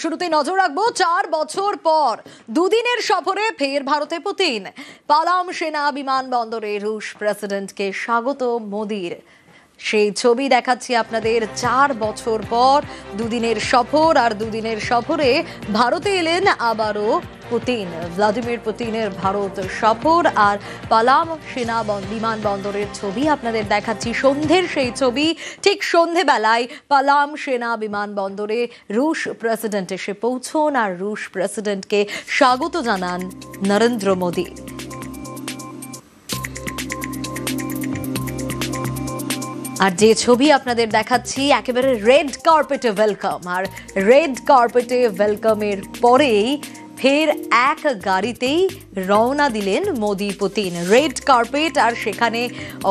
শুরুতে নজর রাখবো 4 বছর পর দুদিনের সফরে ফের ভারতে পুতিন। পালাম সেনা বিমানবন্দরে রুশ প্রেসিডেন্টকে স্বাগত মোদির। সেই ছবি দেখাচ্ছি আপনাদের। 4 বছর পর দুদিনের সফর, আর দুদিনের সফরে ভারতে এলেন আবারও পুতিন। ভ্লাদিমির পুতিনের ভারত সফর আর পালাম সেনা বিমানবন্দরের ছবি আপনাদের দেখাচ্ছি। সন্ধ্যের সেই ছবি, ঠিক সন্ধ্যেবেলায় পালাম সেনা বিমানবন্দরে রুশ প্রেসিডেন্ট এসে পৌঁছন আর রুশ প্রেসিডেন্টকে স্বাগত জানান নরেন্দ্র মোদী। আর যে ছবি আপনাদের দেখাচ্ছি, একেবারে রেড কার্পেটে ওয়েলকাম। আর রেড কার্পেটে ওয়েলকামের পরেই ফের এক গাড়িতেই রওনা দিলেন মোদি পুতিন। রেড কার্পেট, আর সেখানে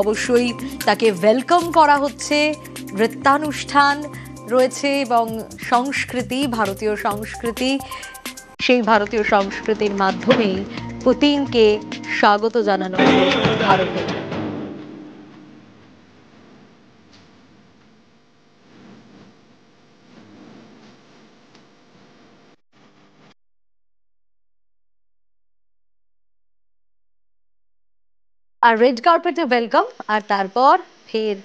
অবশ্যই তাকে ওয়েলকাম করা হচ্ছে। নৃত্যানুষ্ঠান রয়েছে এবং সংস্কৃতি, ভারতীয় সংস্কৃতি, সেই ভারতীয় সংস্কৃতির মাধ্যমেই পুতিনকে স্বাগত জানানো হলো ভারতে। আর রেড কার্পেটে ওয়েলকাম, আর তারপর ফের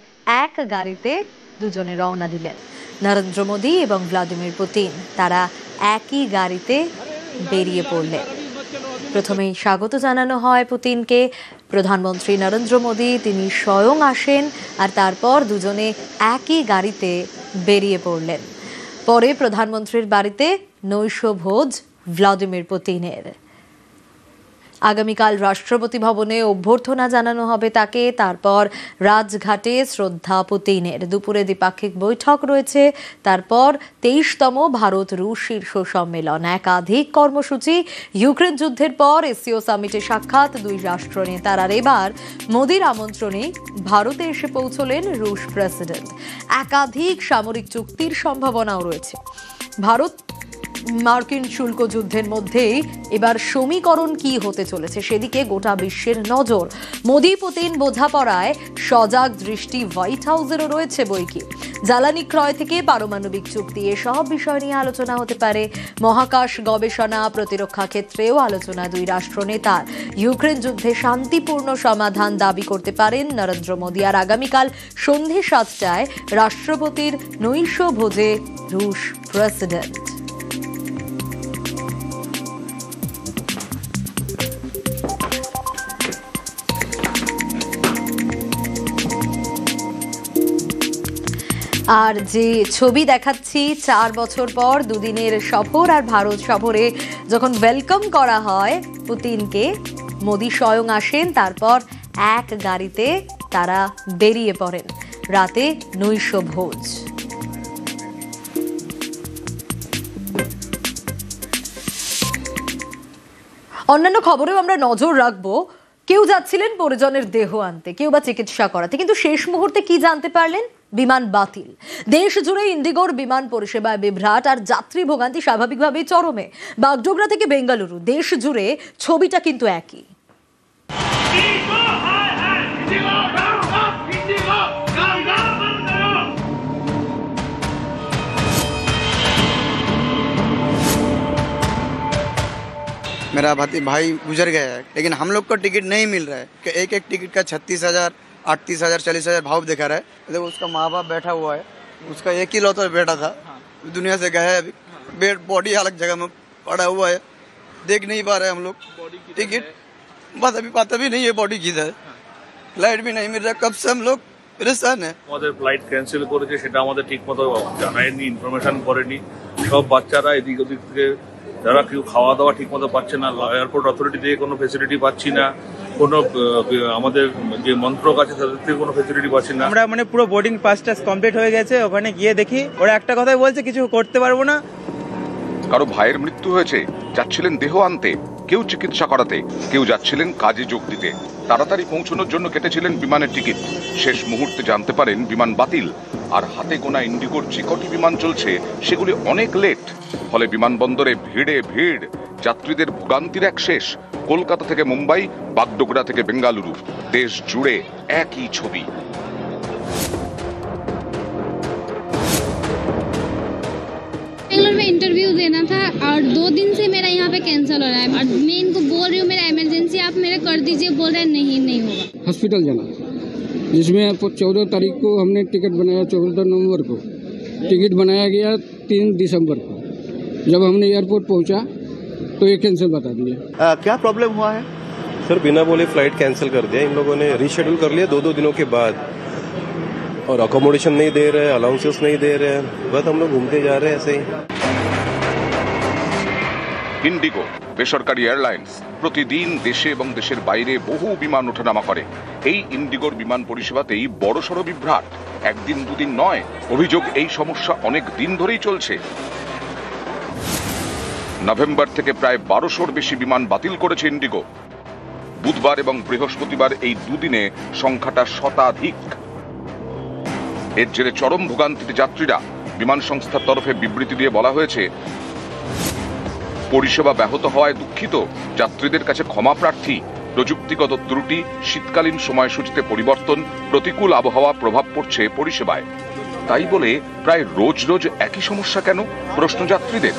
এক গাড়িতে দুজনে রওনা দিলেন নরেন্দ্র মোদী এবং ভ্লাদিমির পুতিন। তারা একই গাড়িতে বেরিয়ে পড়লেন। প্রথমেই স্বাগত জানানো হয় পুতিনকে। প্রধানমন্ত্রী নরেন্দ্র মোদী তিনি স্বয়ং আসেন, আর তারপর দুজনে একই গাড়িতে বেরিয়ে পড়লেন। পরে প্রধানমন্ত্রীর বাড়িতে নৈশভোজ ভ্লাদিমির পুতিনের। আগামীকাল রাষ্ট্রপতি ভবনে অভ্যর্থনা জানানো হবে তাকে। তারপর রাজঘাটে শ্রদ্ধা পুতিনের। দুপুরে দ্বিপাক্ষিক বৈঠক রয়েছে। তারপর 23তম ভারত রুশ শীর্ষ সম্মেলন, একাধিক কর্মসূচি। ইউক্রেন যুদ্ধের পর এসসিও সামিটে সাক্ষাৎ দুই রাষ্ট্র নেতার। আর এবার মোদির আমন্ত্রণে ভারতে এসে পৌঁছলেন রুশ প্রেসিডেন্ট। একাধিক সামরিক চুক্তির সম্ভাবনাও রয়েছে। ভারত মার্কিন শুল্ক যুদ্ধের মধ্যেই এবার সমীকরণ কি হতে চলেছে সেদিকে গোটা বিশ্বের নজর। মোদি পুতিন বোঝাপড়ায় সজাগ দৃষ্টি হোয়াইট হাউসেরও রয়েছে বইকি। জ্বালানি ক্রয় থেকে পারমাণবিক চুক্তি, এসব বিষয় নিয়ে আলোচনা হতে পারে। মহাকাশ গবেষণা, প্রতিরক্ষা ক্ষেত্রেও আলোচনা দুই রাষ্ট্র নেতার। ইউক্রেন যুদ্ধে শান্তিপূর্ণ সমাধান দাবি করতে পারেন নরেন্দ্র মোদী। আর আগামীকাল সন্ধে 7টায় রাষ্ট্রপতির নৈশ ভোজে রুশ প্রেসিডেন্ট। আর যে ছবি দেখাচ্ছি, 4 বছর পর দুদিনের সফর আর ভারত সফরে যখন ওয়েলকাম করা হয় পুতিনকে, মোদি স্বয়ং আসেন। তারপর এক গাড়িতে তারা বেরিয়ে পড়েন। রাতে নৈশ ভোজ। অন্যান্য খবরেও আমরা নজর রাখবো। কেউ যাচ্ছিলেন পরিজনের দেহ আনতে, কেউ বা চিকিৎসা করাতে, কিন্তু শেষ মুহূর্তে কি জানতে পারলেন? বিমান বাতিল। দেশ জুড়ে ইন্ডিগোর বিমান পরিষেবায় বিভ্রাট আর যাত্রী ভোগান্তি স্বাভাবিকভাবেই চরমে। বাগডোগরা থেকে বেঙ্গালুরু, দেশ জুড়ে ছবিটা কিন্তু একই। मेरा भाई गुजर गया है, लेकिन हम लोग को टिकट नहीं मिल रहा है। एक एक टिकट का 36,000, 38,000, 40,000 भाव दिखा रहा है। देखो उसका माँ बाप बैठा हुआ है, उसका एक ही लौता बेटा था, दुनिया से गया है। अभी बेड बॉडी अलग जगह में पड़ा हुआ है, देख नहीं पा रहे हम लोग टिकट। बस अभी पता भी नहीं है बॉडी किधर है। फ्लाइट भी नहीं मिल रहा, कब से हम लोग परेशान है। আমাদের ফ্লাইট ক্যান্সেল করেছে, সেটা আমাদের ঠিক মতো জানায়নি, ইনফরমেশন করেনি। সব বাচ্চারা এদিক ওদিক থেকে, যারা কেউ খাওয়া দাওয়া ঠিক মতো পাচ্ছে না, এয়ারপোর্ট অথরিটি থেকে কোনো ফেসিলিটি পাচ্ছি না, কোনো আমাদের যে মন্ত্রক আছে তাদের থেকে কোনো ফেসিলিটি পাচ্ছি না। আমরা পুরো বোর্ডিং পাসটা কমপ্লিট হয়ে গেছে। ওখানে গিয়ে দেখি ওরা একটা কথাই বলছে, কিছু করতে পারবো না। কারো ভাইয়ের মৃত্যু হয়েছে, যাচ্ছিলেন দেহ আনতে, কেউ চিকিৎসা করাতে, কেউ যাচ্ছিলেন কাজে যোগ দিতে। তাড়াতাড়ি পৌঁছানোর জন্য কেটেছিলেন বিমানের টিকিট। শেষ মুহূর্তে জানতে পারেন বিমান বাতিল। আর হাতে গোনা ইন্ডিগোর যে কটি বিমান চলছে সেগুলি অনেক লেট। ফলে বিমানবন্দরে ভিড়ে ভিড়, যাত্রীদের ভোগান্তির এক শেষ। কলকাতা থেকে মুম্বাই, বাগডোগরা থেকে বেঙ্গালুরু, দেশ জুড়ে একই ছবি। बेंगलोर में इंटरव्यू देना और 2 दिन से मेरा यहाँ पे कैंसिल हो रहा है और मैं इनको बोल रही हूँ मेरा इमरजेंसी आप मेरा कर दीजिए, बोल रहे हैं नहीं होगा। हॉस्पिटल जाना, जिसमें 14 तारीख को हमने टिकट बनाया, 14 नवंबर को टिकट बनाया गया 3 दिसंबर को। जब हमने एयरपोर्ट पहुंचा तो ये कैंसिल बता दिया। क्या प्रॉब्लम हुआ है सर? बिना बोले फ्लाइट कैंसिल कर दिया इन लोगों ने, रीशेड्यूल कर लिया 2 दिनों के बाद, और अकोमोडेशन नहीं दे रहे, अलाउंसेस नहीं दे रहे, बस हम लोग घूमते जा रहे हैं ऐसे ही। ইন্ডিগো বেসরকারি এয়ারলাইন্স প্রতিদিন দেশে এবং দেশের বাইরে বহু বিমান ওঠানামা করে। এই ইন্ডিগোর বিমান পরিষেবাতেই বড়সড় বিভ্রাট, একদিন দুদিন নয়। অভিযোগ এই সমস্যা অনেক দিন ধরেই চলছে। নভেম্বর থেকে প্রায় 1200-র বেশি বিমান বাতিল করেছে ইন্ডিগো। বুধবার এবং বৃহস্পতিবার এই দুদিনে সংখ্যাটা শতাধিক। এর জেরে চরম ভোগান্তিতে যাত্রীরা। বিমান সংস্থার তরফে বিবৃতি দিয়ে বলা হয়েছে, পরিষেবা ব্যাহত হওয়ায় দুঃখিত, যাত্রীদের কাছে ক্ষমা প্রার্থী। প্রযুক্তিগত ত্রুটি, শীতকালীন সময়সূচিতে পরিবর্তন, প্রতিকূল আবহাওয়া প্রভাব পড়ছে পরিষেবায়। তাই বলে প্রায় রোজ রোজ একই সমস্যা কেন, প্রশ্ন যাত্রীদের।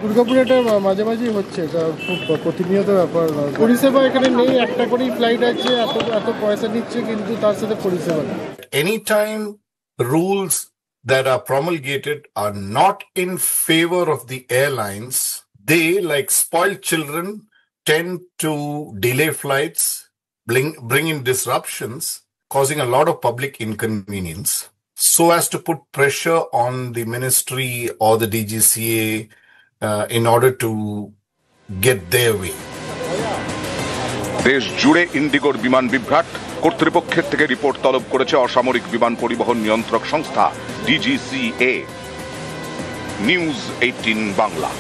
দুর্গাপুরে এটা মাঝে মাঝেই হচ্ছে, এটা খুব প্রতিনিয়ত ব্যাপার। পরিষেবা এখানে নেই, একটা করেই ফ্লাইট আছে, এত পয়সা নিচ্ছে কিন্তু তার সাথে পরিষেবা নেই। Any time rules that are promulgated are not in favor of the airlines, they, like spoiled children, tend to delay flights, bring in disruptions, causing a lot of public inconvenience, so as to put pressure on the ministry or the DGCA in order to get their way. দেশ জুড়ে ইন্ডিগোর বিমান বিভ্রাট। কর্তৃপক্ষের থেকে report তলব করেছে অসামরিক বিমান পরিবহন নিয়ন্ত্রক সংস্থা DGCA। নিউজ 18 বাংলা।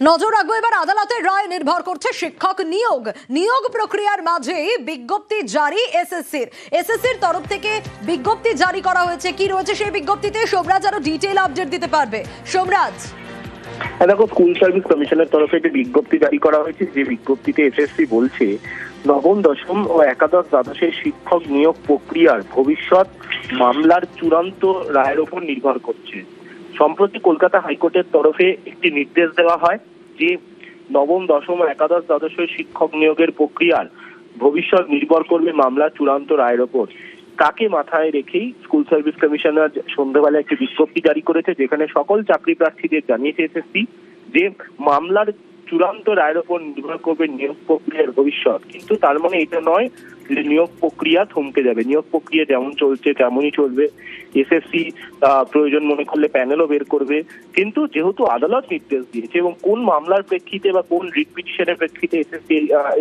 নজর রাখবো এবার আদালতের রায় নির্ভর করছে শিক্ষক নিয়োগ প্রক্রিয়ার মাঝে বিজ্ঞপ্তি জারি এসএসসির তরফ থেকে বিজ্ঞপ্তি জারি করা হয়েছে। কি রয়েছে সেই বিজ্ঞপ্তিতে সোমরাজ আরো ডিটেইল আপডেট দিতে পারবে। সোমরাজ, দেখো, স্কুল সার্ভিস কমিশনের তরফে একটি বিজ্ঞপ্তি জারি করা হয়েছে, যে বিজ্ঞপ্তিতে এসএসসি বলছে নবম, দশম ও একাদশ দ্বাদশের শিক্ষক নিয়োগ প্রক্রিয়ার ভবিষ্যৎ মামলার চূড়ান্ত রায়ের উপর নির্ভর করছে। সম্প্রতি কলকাতা হাইকোর্টের তরফে একটি নির্দেশ দেওয়া হয় যে নবম, দশম ও একাদশ দ্বাদশের শিক্ষক নিয়োগের প্রক্রিয়ার ভবিষ্যৎ নির্ভর করবে মামলার চূড়ান্ত রায়ের উপর। তাকে মাথায় রেখেই স্কুল সার্ভিস কমিশনার সন্ধ্যাবেলা একটি বিজ্ঞপ্তি জারি করেছে, যেখানে সকল চাকরি প্রার্থীদের জানিয়েছে এসএসসি যে মামলার চূড়ান্ত রায়ের উপর নির্ভর করবে নিয়োগ প্রক্রিয়ার ভবিষ্যৎ। কিন্তু তার মানে এটা নয় যে নিয়োগ প্রক্রিয়া থমকে যাবে। নিয়োগ প্রক্রিয়া যেমন চলছে তেমনই চলবে। এসএসসি প্রয়োজন মনে করলে প্যানেলও বের করবে। কিন্তু যেহেতু আদালত নির্দেশ দিয়েছে এবং কোন মামলার প্রেক্ষিতে বা কোন রিট পিটিশনের প্রেক্ষিতে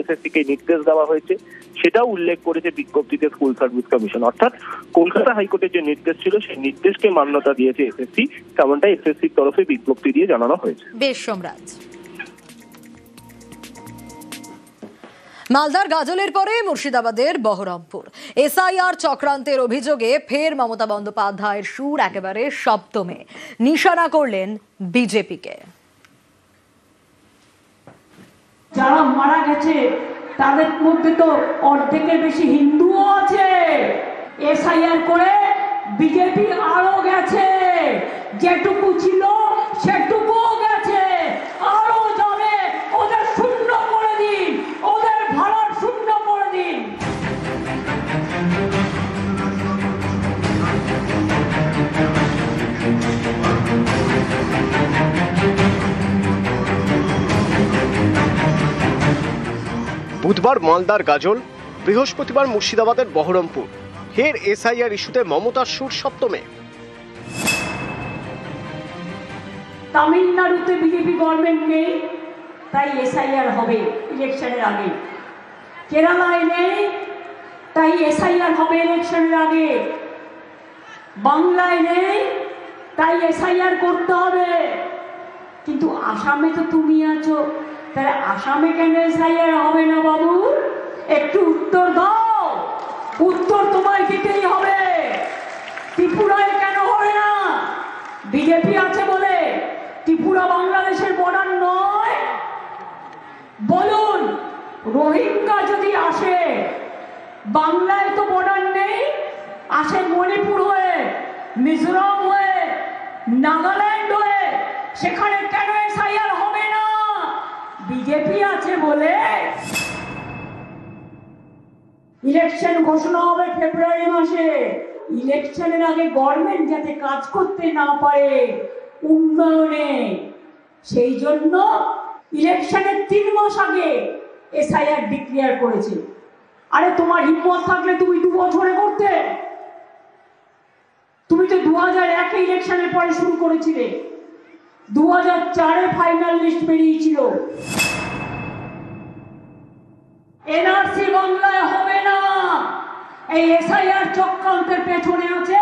এসএসসি কে নির্দেশ দেওয়া হয়েছে সেটাও উল্লেখ করেছে বিজ্ঞপ্তিতে স্কুল সার্ভিস কমিশন। অর্থাৎ কলকাতা হাইকোর্টের যে নির্দেশ ছিল সেই নির্দেশকে মান্যতা দিয়েছে এসএসসি, তেমনটাই এসএসসির তরফে বিজ্ঞপ্তি দিয়ে জানানো হয়েছে। বেশ সোমরাজ। মালদার গাজলের পরে মুর্শিদাবাদের বহরমপুর এসআইআর চক্রান্তের অভিযোগে ফের মমতা বন্দ্যোপাধ্যায়ের সুর একেবারে সপ্তমে, নিশানা করলেন বিজেপিকে। যারা মারা গেছে তাদের মধ্যে তো অর্ধেকের বেশি হিন্দুও আছে। এসআইআর করে বিজেপি আরো গেছে, যেটুকু ছিল সেটুকুও গেছে, আরো যাবে। ওদের শূন্য করে দিন, ওদের ভাড়ার শূন্য করে দিন। বুধবার মালদার গাজল, বৃহস্পতিবার মুর্শিদাবাদের বহরমপুর। ফের এসআইআর ইস্যুতে মমতার সুর সপ্তমে। তামিলনাড়ুতে বিজেপি গভর্নমেন্ট নেই, তাই এসআইআর হবে ইলেকশনের আগে। কেরালায় নেই, তাই এসআইআর হবে ইলেকশনের আগে। বাংলায় নেই, তাই এসআইআর করতে হবে। কিন্তু আসামে তো তুমি আছো, তাহলে আসামে কেন এসআইআর হবে না বাবু? একটু উত্তর দাও। উত্তর তোমায় দিতেই হবে। ত্রিপুরায় কেন হবে না? বিজেপি আছে বলে ত্রিপুরা বাংলাদেশের বর্ডার নয়? বলুন, রোহিঙ্গা যদি আসে, বাংলায় তো বর্ডার নেই, আসে মণিপুর হয়ে, মিজোরাম হয়ে, নাগাল্যান্ড হয়ে সেখানে কেন এসআইআর হবে না? বিজেপি আছে বলে। ইলেকশন ঘোষণা হবে ফেব্রুয়ারি মাসে। ইলেকশনের আগে গভর্নমেন্ট যাতে কাজ করতে না পারে উন্নয়নে, সেই জন্য ইলেকশনের 3 মাস আগে এসআইআর ডিক্লেয়ার করেছে। আরে তোমার হিম্মত থাকলে তুমি 2 বছরে করতে। তুমি তো 2001 ইলেকশনের পরে শুরু করেছিলে, 2004 ফাইনাল লিস্ট বেরিয়েছিল। এনআরসি বাংলায় হবে না। এই এসআইআর চক্রান্তের পেছনে আছে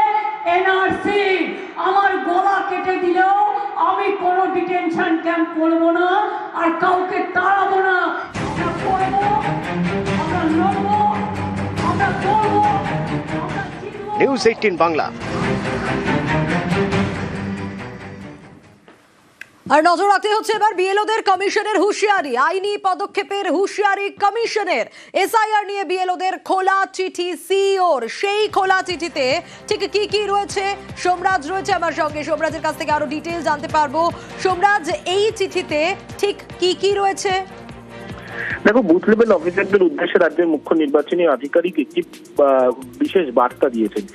এনআরসি। আমার গলা কেটে দিলেও আমি কোনো ডিটেনশন ক্যাম্প করবো না, আর কাউকে তাড়াবো না। আমরা করবো, আমরা লড়বো, আমরা করবো। নিউজ 18 বাংলা। আর নজর রাখতে হচ্ছে এবার বিএলওদের কমিশনের হুঁশিয়ারি, আইনি পদক্ষেপের হুঁশিয়ারি কমিশনের। এসআইআর নিয়ে বিএলওদের খোলা চিঠি সিইওর। সেই খোলা চিঠিতে ঠিক কি কি রয়েছে, সোমরাজ রয়েছে আমার সঙ্গে, সোমরাজের কাছ থেকে আরো ডিটেইল জানতে পারবো। সোমরাজ, এই চিঠিতে ঠিক কি কি রয়েছে? দেখো, বুথ লেভেল অফিসারদের উদ্দেশ্যে রাজ্যের মুখ্য নির্বাচনী আধিকারিক একটি বিশেষ বার্তা দিয়েছেন।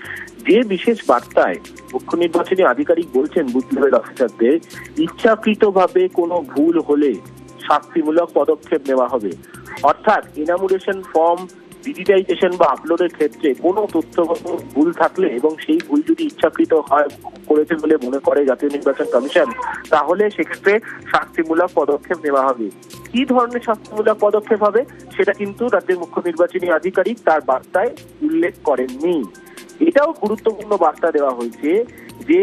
যে বিশেষ বার্তায় মুখ্য নির্বাচনী আধিকারিক বলছেন বুথ লেভেল অফিসারদের ইচ্ছাকৃতভাবে কোনো ভুল হলে শাস্তিমূলক পদক্ষেপ নেওয়া হবে। অর্থাৎ ইনামুরেশন ফর্ম ডিজিটাইজেশন বা আপলোডের ক্ষেত্রে কোনো তথ্যগত ভুল থাকলে এবং সেই ভুল যদি ইচ্ছাকৃত হয় করেছে বলে মনে করে জাতীয় নির্বাচন কমিশন, তাহলে সেক্ষেত্রে শাস্তিমূলক পদক্ষেপ নেওয়া হবে। কি ধরনের শাস্তিমূলক পদক্ষেপ হবে সেটা কিন্তু রাজ্যের মুখ্য নির্বাচনী আধিকারিক তার বার্তায় উল্লেখ করেননি। এটাও গুরুত্বপূর্ণ বার্তা দেওয়া হয়েছে যে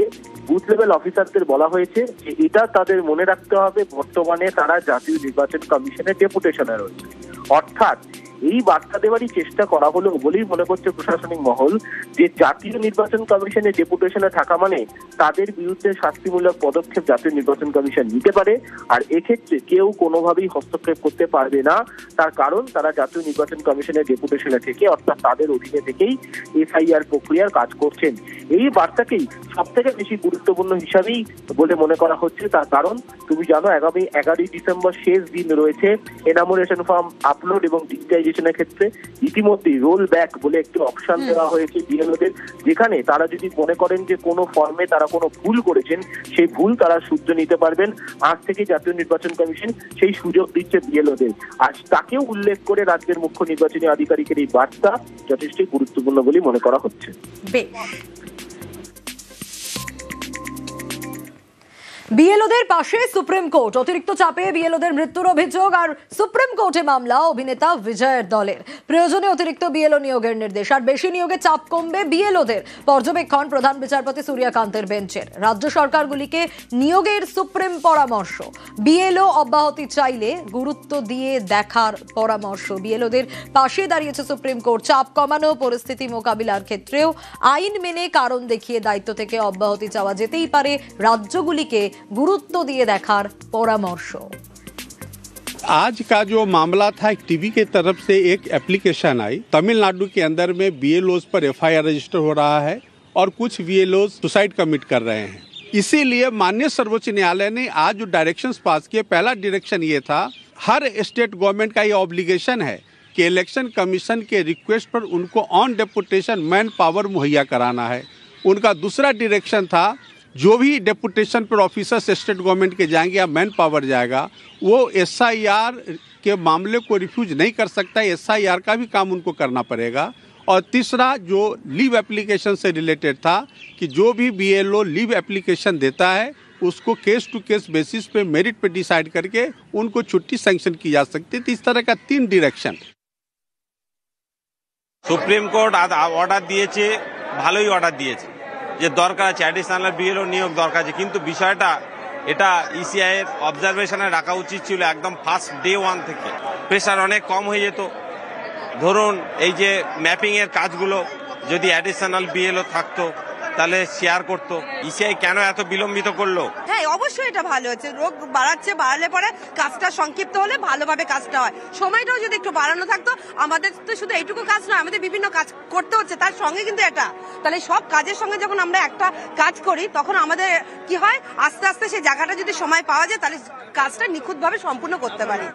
বুথ লেভেল অফিসারদের বলা হয়েছে যে এটা তাদের মনে রাখতে হবে বর্তমানে তারা জাতীয় নির্বাচন কমিশনের ডেপুটেশনে রয়েছে। অর্থাৎ এই বার্তা দেওয়ারই চেষ্টা করা হলো বলেই মনে করছে প্রশাসনিক মহল যে জাতীয় নির্বাচন কমিশনের ডেপুটেশনে থাকা মানে তাদের বিরুদ্ধে শাস্তিমূলক পদক্ষেপ জাতীয় নির্বাচন কমিশন নিতে পারে। আর এক্ষেত্রে কেউ কোনোভাবেই হস্তক্ষেপ করতে পারবে না, তার কারণ তারা জাতীয় নির্বাচন কমিশনের ডেপুটেশনে থেকে অর্থাৎ তাদের অধীনে থেকেই এসআইআর প্রক্রিয়ার কাজ করছেন। এই বার্তাকেই সব থেকে বেশি গুরুত্বপূর্ণ হিসাবেই বলে মনে করা হচ্ছে, তার কারণ তুমি জানো আগামী 11 ডিসেম্বর শেষ দিন রয়েছে এনামুরেশন ফর্ম আপলোড এবং ডিজিটাইজেশনের ক্ষেত্রে। ইতিমধ্যেই রোল ব্যাক বলে একটি অপশন দেওয়া হয়েছে বিএলওদের, যেখানে তারা যদি মনে করেন যে কোনো ফর্মে তারা কোনো ভুল করেছেন সেই ভুল তারা শুধরে নিতে পারবেন। আজ থেকে জাতীয় নির্বাচন কমিশন সেই সুযোগ দিচ্ছে বিএলওদের। আজ তাকেও উল্লেখ করে রাজ্যের মুখ্য নির্বাচনী আধিকারিকের এই বার্তা যথেষ্ট গুরুত্বপূর্ণ বলে মনে করা হচ্ছে। বিএলওদের পাশে সুপ্রিম কোর্ট। অতিরিক্ত চাপে বিএলওদের মৃত্যুর অভিযোগ আর সুপ্রিম কোর্টে মামলা অভিনেতা বিজয়ের দলের। প্রয়োজনে অতিরিক্ত বিএলও নিয়োগের নির্দেশ, আর বেশি নিয়োগে চাপ কমবে বিএলওদের। পর্যবেক্ষণ প্রধান বিচারপতি সূর্যকান্তের বেঞ্চের। রাজ্য সরকারগুলিকে নিয়োগের সুপ্রিম পরামর্শ। বিএলও অব্যাহতি চাইলে গুরুত্ব দিয়ে দেখার পরামর্শ। বিএলওদের পাশে দাঁড়িয়েছে সুপ্রিম কোর্ট। চাপ কমানো, পরিস্থিতি মোকাবিলার ক্ষেত্রেও আইন মেনে কারণ দেখিয়ে দায়িত্ব থেকে অব্যাহতি চাওয়া যেতেই পারে। রাজ্যগুলিকে गुरुत्व दिए देखार परामर्श। आज का जो मामला था, एक टीवी के तरफ से एक एप्लीकेशन आई। तमिलनाडु के अंदर में बीएलओस पर एफआईआर रजिस्टर हो रहा है और कुछ बीएलओस सुसाइड कमिट कर रहे हैं। इसीलिए माननीय सर्वोच्च न्यायालय ने आज जो डायरेक्शंस पास किए, पहला डायरेक्शन ये था हर स्टेट गवर्नमेंट का ये ऑब्लिगेशन है कि इलेक्शन कमीशन के रिक्वेस्ट पर उनको ऑन डेपुटेशन मैन पावर मुहैया कराना है। उनका दूसरा डायरेक्शन था जो भी डेपुटेशन पर ऑफिसर्स स्टेट गवर्नमेंट के जाएंगे या मैन पावर जाएगा, वो एसआईआर के मामले को रिफ्यूज नहीं कर सकता। एसआईआर का भी काम उनको करना पड़ेगा। और तीसरा जो लीव एप्लीकेशन से रिलेटेड था कि जो भी बीएलओ लीव एप्लीकेशन देता है उसको केस टू केस बेसिस पे मेरिट पे डिसाइड करके उनको छुट्टी सैंक्शन की जा सकती है। इस तरह का 3 डायरेक्शन सुप्रीम कोर्ट ऑर्डर दिए, ভালোই অর্ডার দিয়েছে যে দরকার আছে অ্যাডিশনাল বিএলও নিয়োগ দরকার আছে, কিন্তু বিষয়টা এটা ইসিআই এর অবজারভেশনে রাখা উচিত ছিল একদম ফার্স্ট ডে 1 থেকে। প্রেশার অনেক কম হয়ে যেত। ধরুন এই যে ম্যাপিং এর কাজগুলো যদি অ্যাডিশনাল বিএলও থাকতো তাহলে শেয়ার করতো। ইসিআই কেন এত বিলম্বিত করলো? হ্যাঁ, অবশ্যই এটা ভালো হচ্ছে। রোগ বাড়ালে পরে কাজটা সংক্ষিপ্ত হলে ভালোভাবে কাজটা হয়। সময়টাও যদি একটু বাড়ানো থাকতো, আমাদের তো শুধু এইটুকু কাজ নয়, আমাদের বিভিন্ন কাজ করতে হচ্ছে, তার সঙ্গে কিন্তু এটা, তাহলে সব কাজের সঙ্গে যখন আমরা একটা কাজ করি তখন আমাদের কি হয়, আস্তে আস্তে সেই জায়গাটা যদি সময় পাওয়া যায় তাহলে কাজটা নিখুঁতভাবে সম্পূর্ণ করতে পারি।